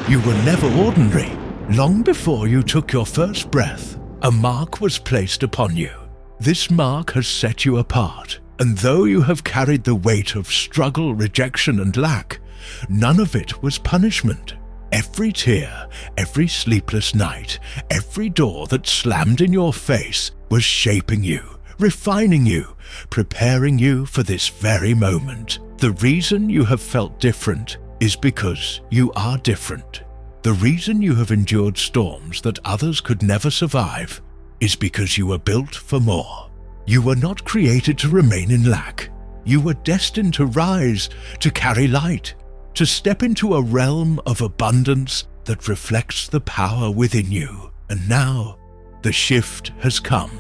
You were never ordinary. Long before you took your first breath, a mark was placed upon you. This mark has set you apart, and though you have carried the weight of struggle, rejection, and lack, none of it was punishment. Every tear, every sleepless night, every door that slammed in your face was shaping you, refining you, preparing you for this very moment. The reason you have felt different is because you are different. The reason you have endured storms that others could never survive is because you were built for more. You were not created to remain in lack. You were destined to rise, to carry light, to step into a realm of abundance that reflects the power within you. And now, the shift has come.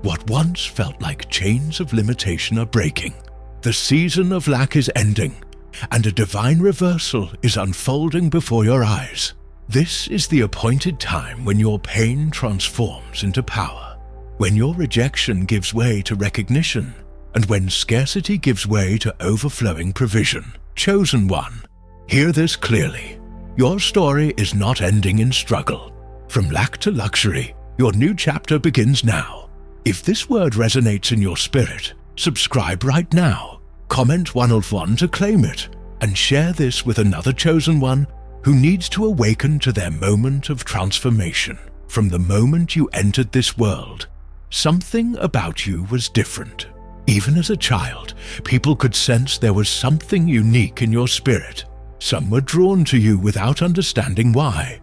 What once felt like chains of limitation are breaking. The season of lack is ending, and a divine reversal is unfolding before your eyes. This is the appointed time when your pain transforms into power, when your rejection gives way to recognition, and when scarcity gives way to overflowing provision. Chosen one, hear this clearly. Your story is not ending in struggle. From lack to luxury, your new chapter begins now. If this word resonates in your spirit, subscribe right now, comment 1 of 1 to claim it, and share this with another chosen one who needs to awaken to their moment of transformation. From the moment you entered this world, something about you was different. Even as a child, people could sense there was something unique in your spirit. Some were drawn to you without understanding why,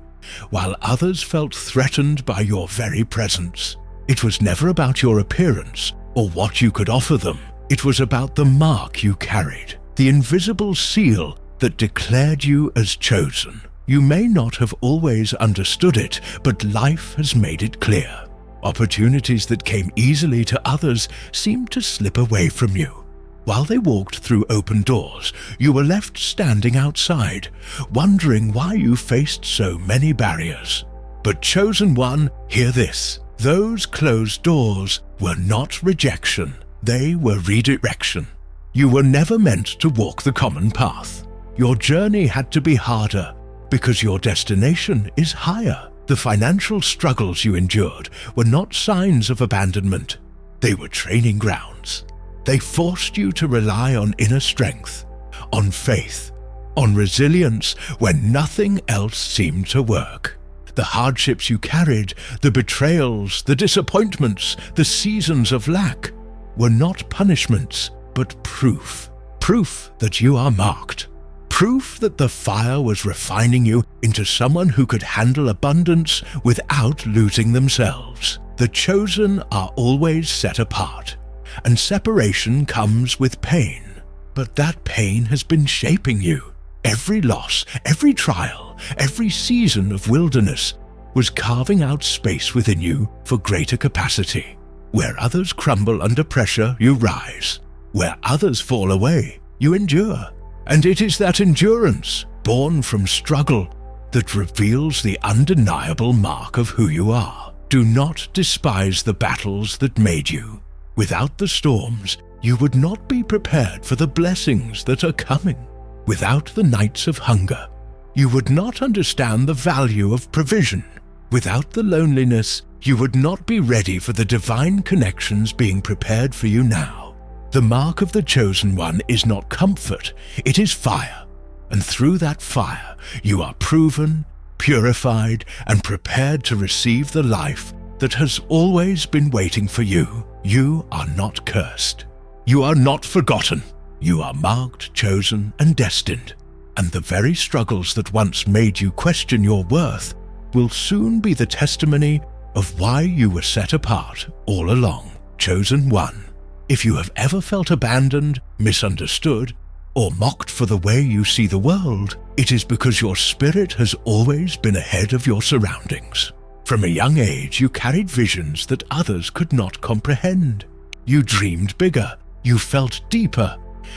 while others felt threatened by your very presence. It was never about your appearance or what you could offer them. It was about the mark you carried, the invisible seal that declared you as chosen. You may not have always understood it, but life has made it clear. Opportunities that came easily to others seemed to slip away from you. While they walked through open doors, you were left standing outside, wondering why you faced so many barriers. But chosen one, hear this. Those closed doors were not rejection, they were redirection. You were never meant to walk the common path. Your journey had to be harder because your destination is higher. The financial struggles you endured were not signs of abandonment. They were training grounds. They forced you to rely on inner strength, on faith, on resilience when nothing else seemed to work. The hardships you carried, the betrayals, the disappointments, the seasons of lack were not punishments, but proof. Proof that you are marked. Proof that the fire was refining you into someone who could handle abundance without losing themselves. The chosen are always set apart, and separation comes with pain. But that pain has been shaping you. Every loss, every trial, every season of wilderness was carving out space within you for greater capacity. Where others crumble under pressure, you rise. Where others fall away, you endure. And it is that endurance, born from struggle, that reveals the undeniable mark of who you are. Do not despise the battles that made you. Without the storms, you would not be prepared for the blessings that are coming. Without the nights of hunger, you would not understand the value of provision. Without the loneliness, you would not be ready for the divine connections being prepared for you now. The mark of the chosen one is not comfort, it is fire. And through that fire, you are proven, purified, and prepared to receive the life that has always been waiting for you. You are not cursed. You are not forgotten. You are marked, chosen, and destined. And the very struggles that once made you question your worth will soon be the testimony of why you were set apart all along. Chosen one. If you have ever felt abandoned, misunderstood, or mocked for the way you see the world, it is because your spirit has always been ahead of your surroundings. From a young age, you carried visions that others could not comprehend. You dreamed bigger, you felt deeper,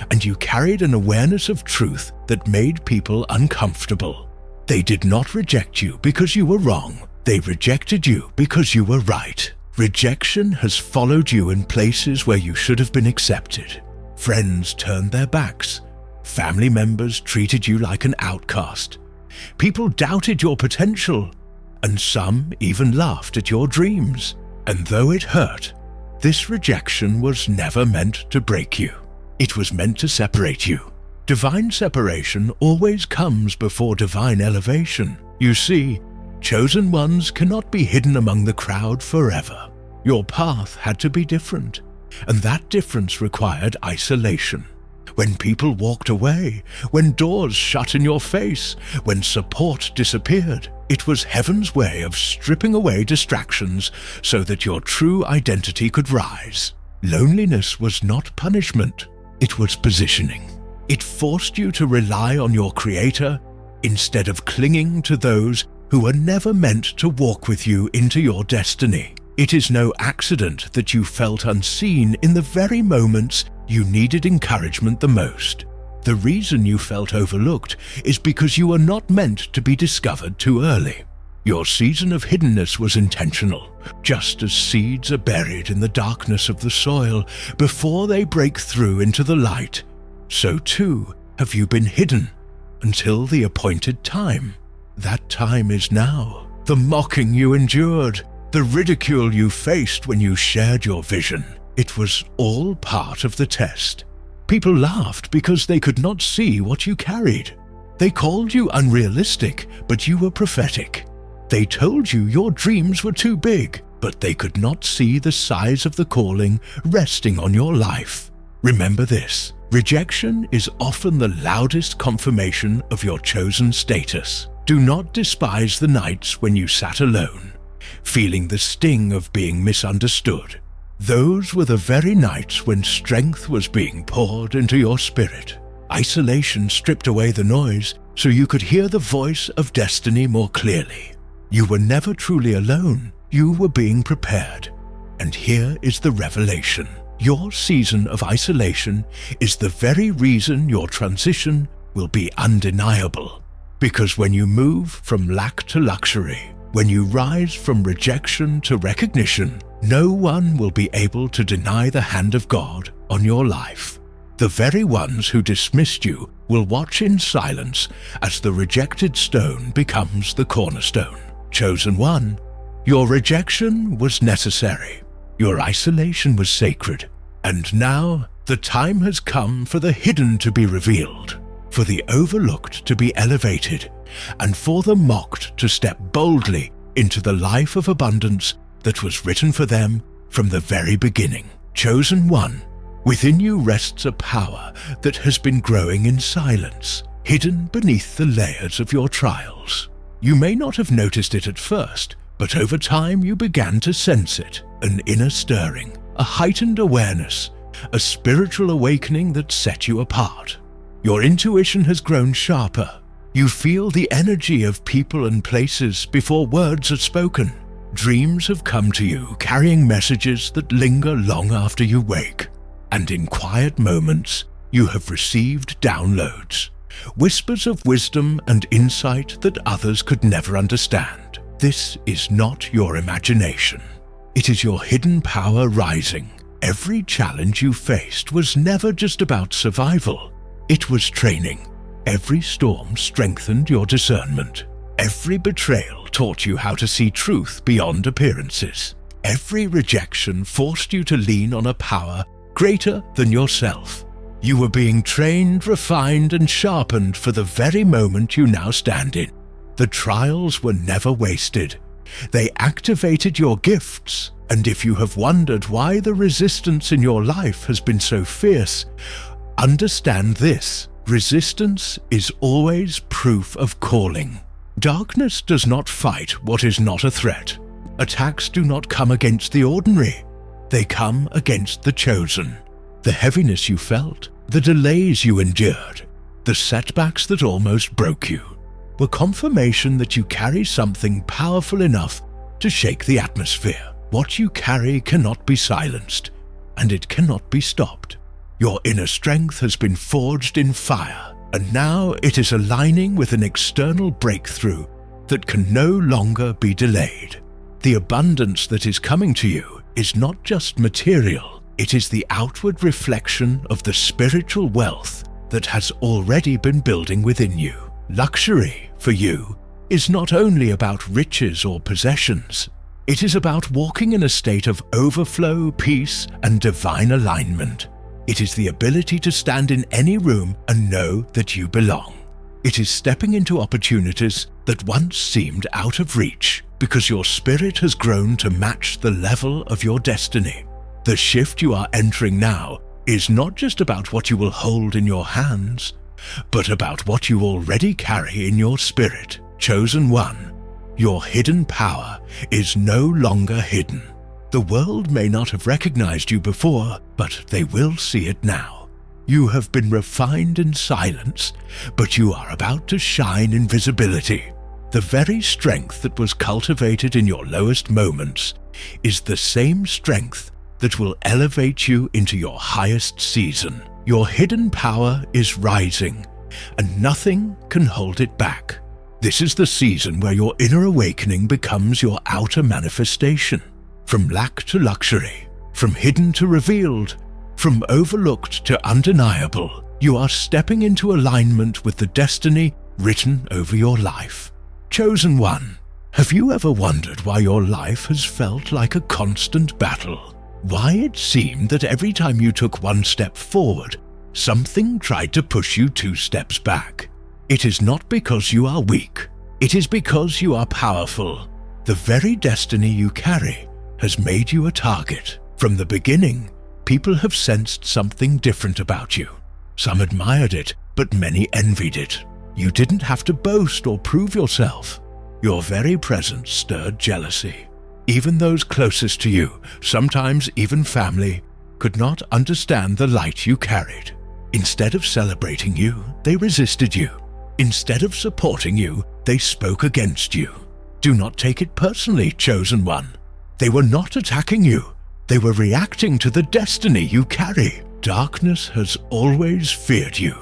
and you carried an awareness of truth that made people uncomfortable. They did not reject you because you were wrong. They rejected you because you were right. Rejection has followed you in places where you should have been accepted. Friends turned their backs. Family members treated you like an outcast. People doubted your potential, and some even laughed at your dreams. And though it hurt, this rejection was never meant to break you. It was meant to separate you. Divine separation always comes before divine elevation. You see, chosen ones cannot be hidden among the crowd forever. Your path had to be different, and that difference required isolation. When people walked away, when doors shut in your face, when support disappeared, it was heaven's way of stripping away distractions so that your true identity could rise. Loneliness was not punishment, it was positioning. It forced you to rely on your Creator instead of clinging to those who were never meant to walk with you into your destiny. It is no accident that you felt unseen in the very moments you needed encouragement the most. The reason you felt overlooked is because you were not meant to be discovered too early. Your season of hiddenness was intentional, just as seeds are buried in the darkness of the soil before they break through into the light. So too have you been hidden until the appointed time. That time is now. The mocking you endured, the ridicule you faced when you shared your vision, it was all part of the test. People laughed because they could not see what you carried. They called you unrealistic, but you were prophetic. They told you your dreams were too big, but they could not see the size of the calling resting on your life. Remember this, rejection is often the loudest confirmation of your chosen status. Do not despise the nights when you sat alone, feeling the sting of being misunderstood. Those were the very nights when strength was being poured into your spirit. Isolation stripped away the noise so you could hear the voice of destiny more clearly. You were never truly alone. You were being prepared. And here is the revelation. Your season of isolation is the very reason your transition will be undeniable. Because when you move from lack to luxury, when you rise from rejection to recognition, no one will be able to deny the hand of God on your life. The very ones who dismissed you will watch in silence as the rejected stone becomes the cornerstone. Chosen one, your rejection was necessary. Your isolation was sacred. And now the time has come for the hidden to be revealed, for the overlooked to be elevated, and for the mocked to step boldly into the life of abundance that was written for them from the very beginning. Chosen one, within you rests a power that has been growing in silence, hidden beneath the layers of your trials. You may not have noticed it at first, but over time you began to sense it, an inner stirring, a heightened awareness, a spiritual awakening that set you apart. Your intuition has grown sharper. You feel the energy of people and places before words are spoken. Dreams have come to you carrying messages that linger long after you wake. And in quiet moments, you have received downloads, whispers of wisdom and insight that others could never understand. This is not your imagination. It is your hidden power rising. Every challenge you faced was never just about survival. It was training. Every storm strengthened your discernment. Every betrayal taught you how to see truth beyond appearances. Every rejection forced you to lean on a power greater than yourself. You were being trained, refined, and sharpened for the very moment you now stand in. The trials were never wasted. They activated your gifts, and if you have wondered why the resistance in your life has been so fierce, understand this. Resistance is always proof of calling. Darkness does not fight what is not a threat. Attacks do not come against the ordinary. They come against the chosen. The heaviness you felt, the delays you endured, the setbacks that almost broke you, were confirmation that you carry something powerful enough to shake the atmosphere. What you carry cannot be silenced, and it cannot be stopped. Your inner strength has been forged in fire, and now it is aligning with an external breakthrough that can no longer be delayed. The abundance that is coming to you is not just material, it is the outward reflection of the spiritual wealth that has already been building within you. Luxury, for you is not only about riches or possessions. It is about walking in a state of overflow, peace, and divine alignment. It is the ability to stand in any room and know that you belong. It is stepping into opportunities that once seemed out of reach because your spirit has grown to match the level of your destiny. The shift you are entering now is not just about what you will hold in your hands, but about what you already carry in your spirit. Chosen one, your hidden power is no longer hidden. The world may not have recognized you before, but they will see it now. You have been refined in silence, but you are about to shine in visibility. The very strength that was cultivated in your lowest moments is the same strength that will elevate you into your highest season. Your hidden power is rising, and nothing can hold it back. This is the season where your inner awakening becomes your outer manifestation. From lack to luxury, from hidden to revealed, from overlooked to undeniable, you are stepping into alignment with the destiny written over your life. Chosen one, have you ever wondered why your life has felt like a constant battle? Why it seemed that every time you took one step forward, something tried to push you 2 steps back? It is not because you are weak. It is because you are powerful. The very destiny you carry has made you a target. From the beginning, people have sensed something different about you. Some admired it, but many envied it. You didn't have to boast or prove yourself. Your very presence stirred jealousy. Even those closest to you, sometimes even family, could not understand the light you carried. Instead of celebrating you, they resisted you. Instead of supporting you, they spoke against you. Do not take it personally, chosen one. They were not attacking you. They were reacting to the destiny you carry. Darkness has always feared you.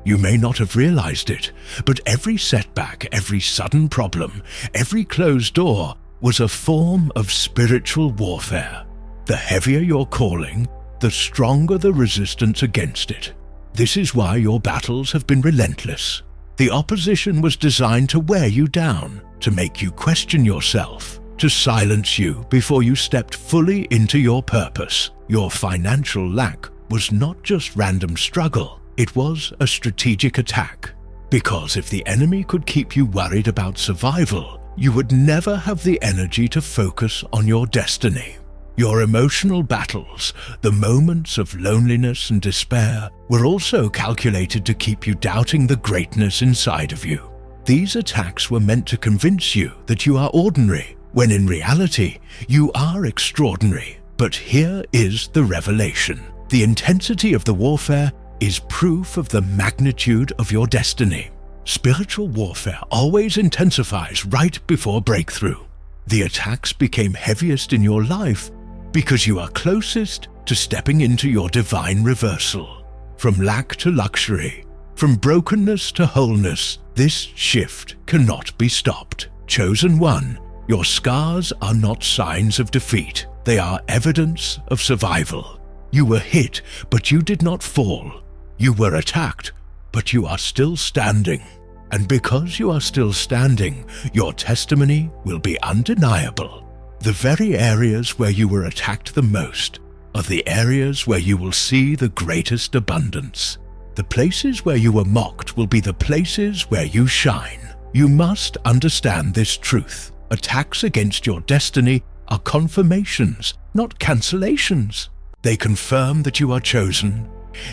You may not have realized it, but every setback, every sudden problem, every closed door was a form of spiritual warfare. The heavier your calling, the stronger the resistance against it. This is why your battles have been relentless. The opposition was designed to wear you down, to make you question yourself, to silence you before you stepped fully into your purpose. Your financial lack was not just random struggle, it was a strategic attack. Because if the enemy could keep you worried about survival, you would never have the energy to focus on your destiny. Your emotional battles, the moments of loneliness and despair, were also calculated to keep you doubting the greatness inside of you. These attacks were meant to convince you that you are ordinary, when in reality, you are extraordinary. But here is the revelation. The intensity of the warfare is proof of the magnitude of your destiny. Spiritual warfare always intensifies right before breakthrough. The attacks became heaviest in your life because you are closest to stepping into your divine reversal. From lack to luxury, from brokenness to wholeness, this shift cannot be stopped. Chosen one, your scars are not signs of defeat. They are evidence of survival. You were hit, but you did not fall. You were attacked, but you are still standing. And because you are still standing, your testimony will be undeniable. The very areas where you were attacked the most are the areas where you will see the greatest abundance. The places where you were mocked will be the places where you shine. You must understand this truth. Attacks against your destiny are confirmations, not cancellations. They confirm that you are chosen.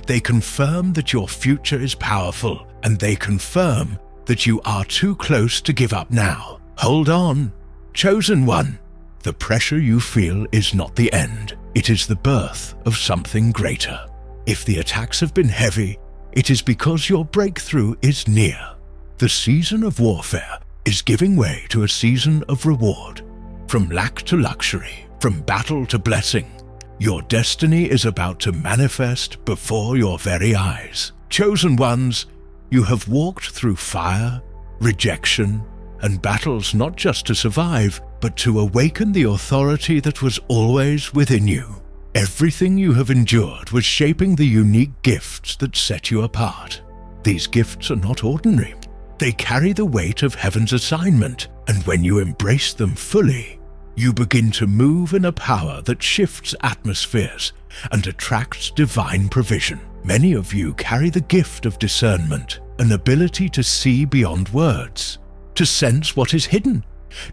They confirm that your future is powerful, and they confirm that you are too close to give up now. Hold on. Chosen one, the pressure you feel is not the end. It is the birth of something greater. If the attacks have been heavy, it is because your breakthrough is near. The season of warfare is giving way to a season of reward. From lack to luxury, from battle to blessing, your destiny is about to manifest before your very eyes. Chosen ones, you have walked through fire, rejection, and battles not just to survive, but to awaken the authority that was always within you. Everything you have endured was shaping the unique gifts that set you apart. These gifts are not ordinary. They carry the weight of heaven's assignment, and when you embrace them fully, you begin to move in a power that shifts atmospheres and attracts divine provision. Many of you carry the gift of discernment, an ability to see beyond words, to sense what is hidden,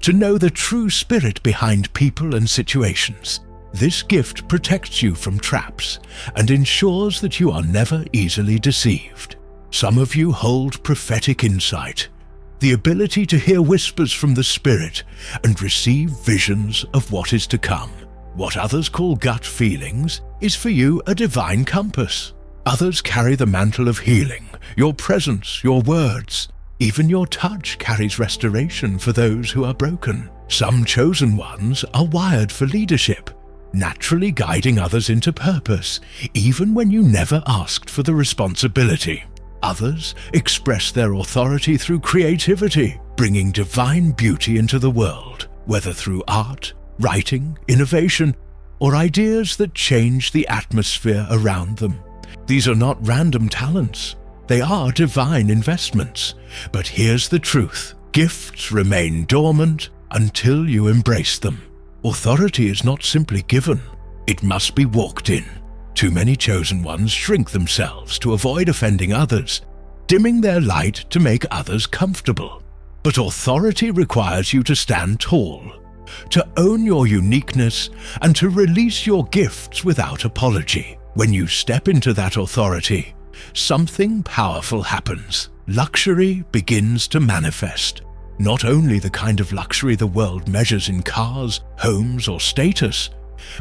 to know the true spirit behind people and situations. This gift protects you from traps and ensures that you are never easily deceived. Some of you hold prophetic insight, the ability to hear whispers from the Spirit and receive visions of what is to come. What others call gut feelings is for you a divine compass. Others carry the mantle of healing, your presence, your words. Even your touch carries restoration for those who are broken. Some chosen ones are wired for leadership, naturally guiding others into purpose, even when you never asked for the responsibility. Others express their authority through creativity, bringing divine beauty into the world, whether through art, writing, innovation, or ideas that change the atmosphere around them. These are not random talents. They are divine investments. But here's the truth. Gifts remain dormant until you embrace them. Authority is not simply given. It must be walked in. Too many chosen ones shrink themselves to avoid offending others, dimming their light to make others comfortable. But authority requires you to stand tall, to own your uniqueness, and to release your gifts without apology. When you step into that authority, something powerful happens. Luxury begins to manifest. Not only the kind of luxury the world measures in cars, homes, or status,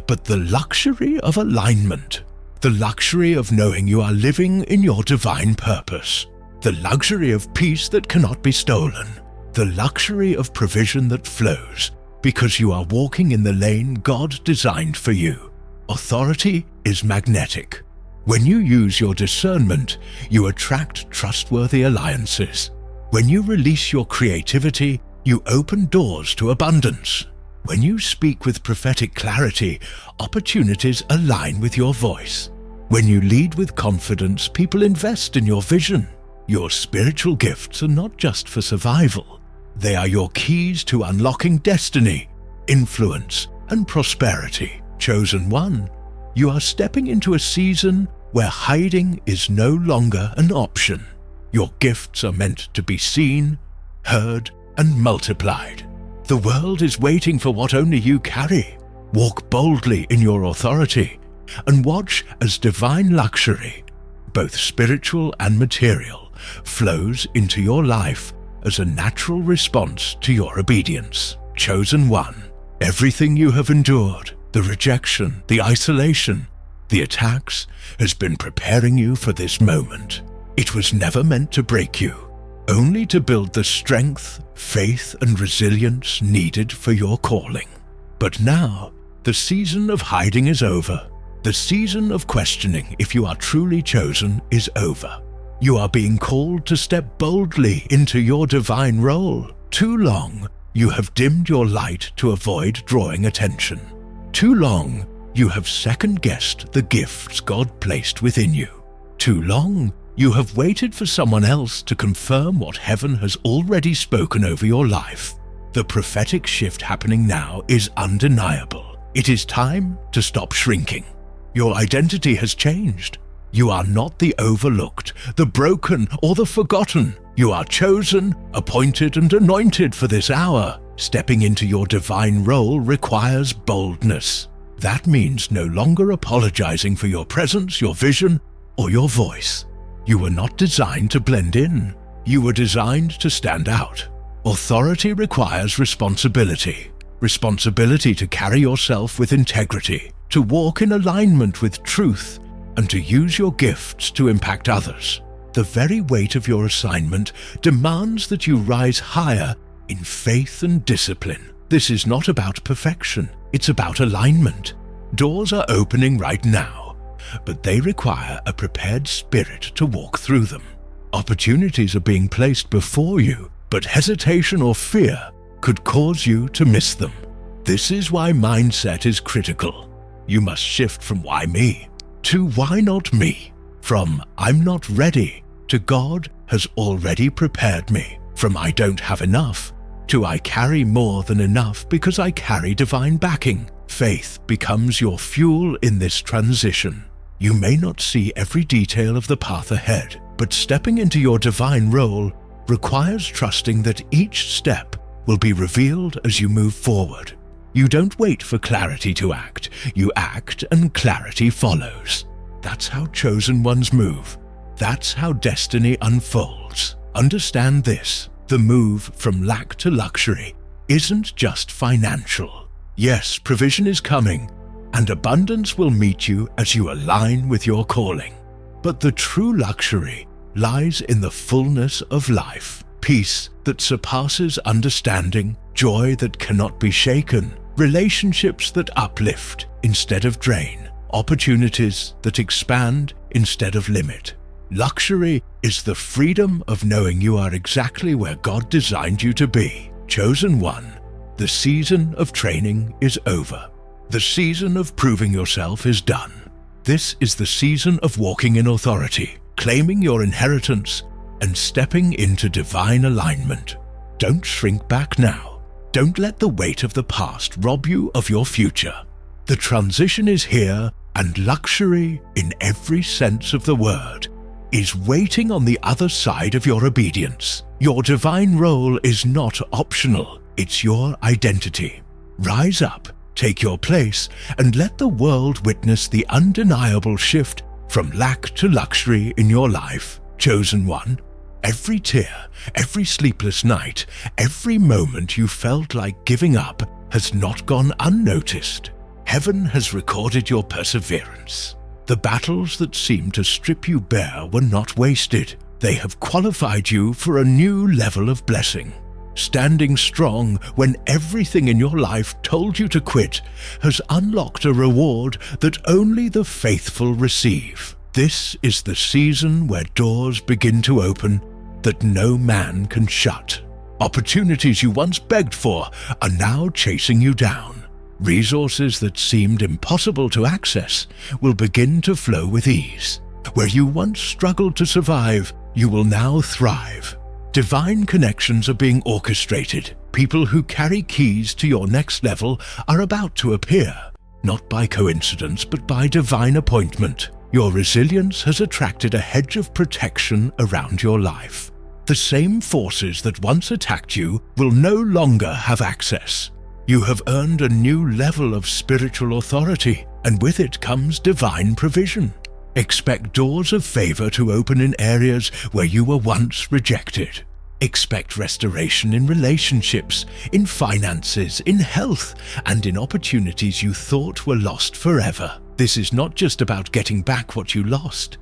but the luxury of alignment, the luxury of knowing you are living in your divine purpose, the luxury of peace that cannot be stolen, the luxury of provision that flows because you are walking in the lane God designed for you. Authority is magnetic. When you use your discernment, you attract trustworthy alliances. When you release your creativity, you open doors to abundance. When you speak with prophetic clarity, opportunities align with your voice. When you lead with confidence, people invest in your vision. Your spiritual gifts are not just for survival. They are your keys to unlocking destiny, influence, and prosperity. Chosen one, you are stepping into a season where hiding is no longer an option. Your gifts are meant to be seen, heard, and multiplied. The world is waiting for what only you carry. Walk boldly in your authority and watch as divine luxury, both spiritual and material, flows into your life as a natural response to your obedience. Chosen one, everything you have endured, the rejection, the isolation, the attacks, has been preparing you for this moment. It was never meant to break you, only to build the strength, faith, and resilience needed for your calling. But now, the season of hiding is over. The season of questioning if you are truly chosen is over. You are being called to step boldly into your divine role. Too long, you have dimmed your light to avoid drawing attention. Too long, you have second-guessed the gifts God placed within you. Too long, you have waited for someone else to confirm what heaven has already spoken over your life. The prophetic shift happening now is undeniable. It is time to stop shrinking. Your identity has changed. You are not the overlooked, the broken, or the forgotten. You are chosen, appointed, and anointed for this hour. Stepping into your divine role requires boldness. That means no longer apologizing for your presence, your vision, or your voice. You were not designed to blend in. You were designed to stand out. Authority requires responsibility. Responsibility to carry yourself with integrity, to walk in alignment with truth, and to use your gifts to impact others. The very weight of your assignment demands that you rise higher in faith and discipline. This is not about perfection, it's about alignment. Doors are opening right now, but they require a prepared spirit to walk through them. Opportunities are being placed before you, but hesitation or fear could cause you to miss them. This is why mindset is critical. You must shift from why me to why not me, from I'm not ready to God has already prepared me, from I don't have enough to I carry more than enough because I carry divine backing. Faith becomes your fuel in this transition. You may not see every detail of the path ahead, but stepping into your divine role requires trusting that each step will be revealed as you move forward. You don't wait for clarity to act. You act and clarity follows. That's how chosen ones move. That's how destiny unfolds. Understand this. The move from lack to luxury isn't just financial. Yes, provision is coming, and abundance will meet you as you align with your calling. But the true luxury lies in the fullness of life. Peace that surpasses understanding, joy that cannot be shaken, relationships that uplift instead of drain, opportunities that expand instead of limit. Luxury is the freedom of knowing you are exactly where God designed you to be. Chosen one, the season of training is over. The season of proving yourself is done. This is the season of walking in authority, claiming your inheritance, and stepping into divine alignment. Don't shrink back now. Don't let the weight of the past rob you of your future. The transition is here, and luxury, in every sense of the word, is waiting on the other side of your obedience. Your divine role is not optional, it's your identity. Rise up, take your place, and let the world witness the undeniable shift from lack to luxury in your life. Chosen one, every tear, every sleepless night, every moment you felt like giving up has not gone unnoticed. Heaven has recorded your perseverance. The battles that seemed to strip you bare were not wasted. They have qualified you for a new level of blessing. Standing strong when everything in your life told you to quit has unlocked a reward that only the faithful receive. This is the season where doors begin to open that no man can shut. Opportunities you once begged for are now chasing you down. Resources that seemed impossible to access will begin to flow with ease. Where you once struggled to survive, you will now thrive. Divine connections are being orchestrated. People who carry keys to your next level are about to appear, not by coincidence but by divine appointment. Your resilience has attracted a hedge of protection around your life. The same forces that once attacked you will no longer have access. You have earned a new level of spiritual authority, and with it comes divine provision. Expect doors of favor to open in areas where you were once rejected. Expect restoration in relationships, in finances, in health, and in opportunities you thought were lost forever. This is not just about getting back what you lost.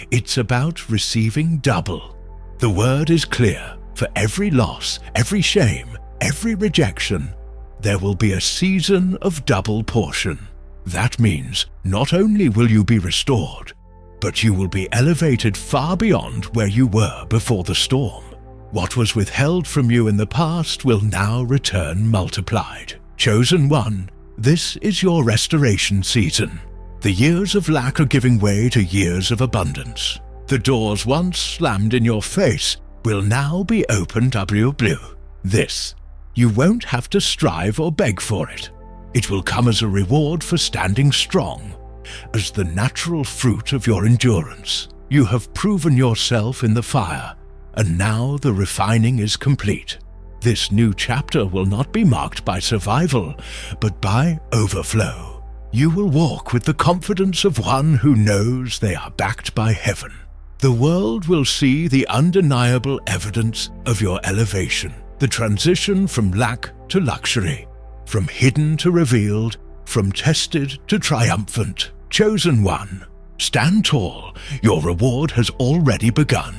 It's about receiving double. The word is clear. For every loss, every shame, every rejection, there will be a season of double portion. That means not only will you be restored, but you will be elevated far beyond where you were before the storm. What was withheld from you in the past will now return multiplied. Chosen one, this is your restoration season. The years of lack are giving way to years of abundance. The doors once slammed in your face will now be opened blue. This, you won't have to strive or beg for it. It will come as a reward for standing strong, as the natural fruit of your endurance. You have proven yourself in the fire, and now the refining is complete. This new chapter will not be marked by survival, but by overflow. You will walk with the confidence of one who knows they are backed by heaven. The world will see the undeniable evidence of your elevation, the transition from lack to luxury, from hidden to revealed, from tested to triumphant. Chosen one, stand tall, your reward has already begun.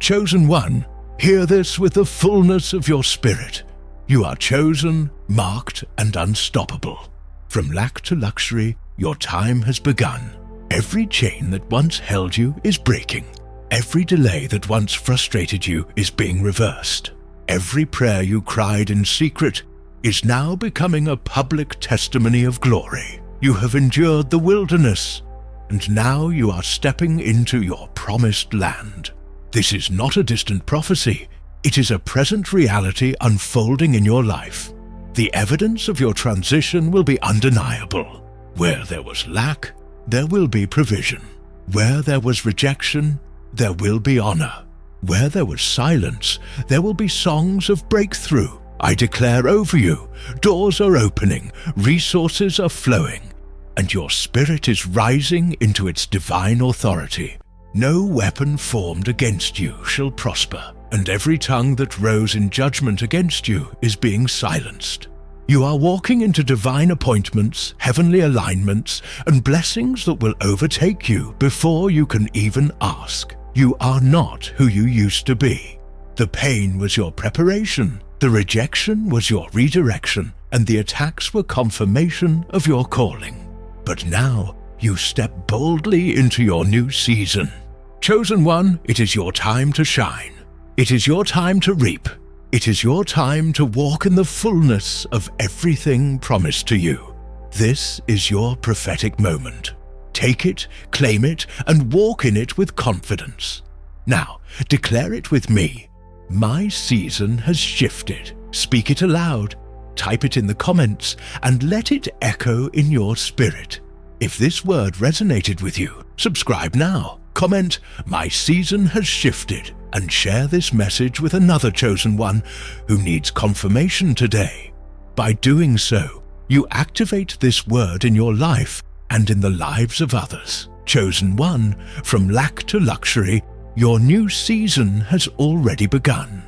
Chosen one, hear this with the fullness of your spirit. You are chosen, marked, and unstoppable. From lack to luxury, your time has begun. Every chain that once held you is breaking. Every delay that once frustrated you is being reversed. Every prayer you cried in secret is now becoming a public testimony of glory. You have endured the wilderness, and now you are stepping into your promised land. This is not a distant prophecy. It is a present reality unfolding in your life. The evidence of your transition will be undeniable. Where there was lack, there will be provision. Where there was rejection, there will be honor. Where there was silence, there will be songs of breakthrough. I declare over you, doors are opening, resources are flowing, and your spirit is rising into its divine authority. No weapon formed against you shall prosper, and every tongue that rose in judgment against you is being silenced. You are walking into divine appointments, heavenly alignments, and blessings that will overtake you before you can even ask. You are not who you used to be. The pain was your preparation, the rejection was your redirection, and the attacks were confirmation of your calling. But now you step boldly into your new season. Chosen one, it is your time to shine. It is your time to reap. It is your time to walk in the fullness of everything promised to you. This is your prophetic moment. Take it, claim it, and walk in it with confidence. Now, declare it with me. My season has shifted. Speak it aloud, type it in the comments, and let it echo in your spirit. If this word resonated with you, subscribe now. Comment, "My season has shifted," and share this message with another chosen one who needs confirmation today. By doing so, you activate this word in your life and in the lives of others. Chosen one, from lack to luxury, your new season has already begun.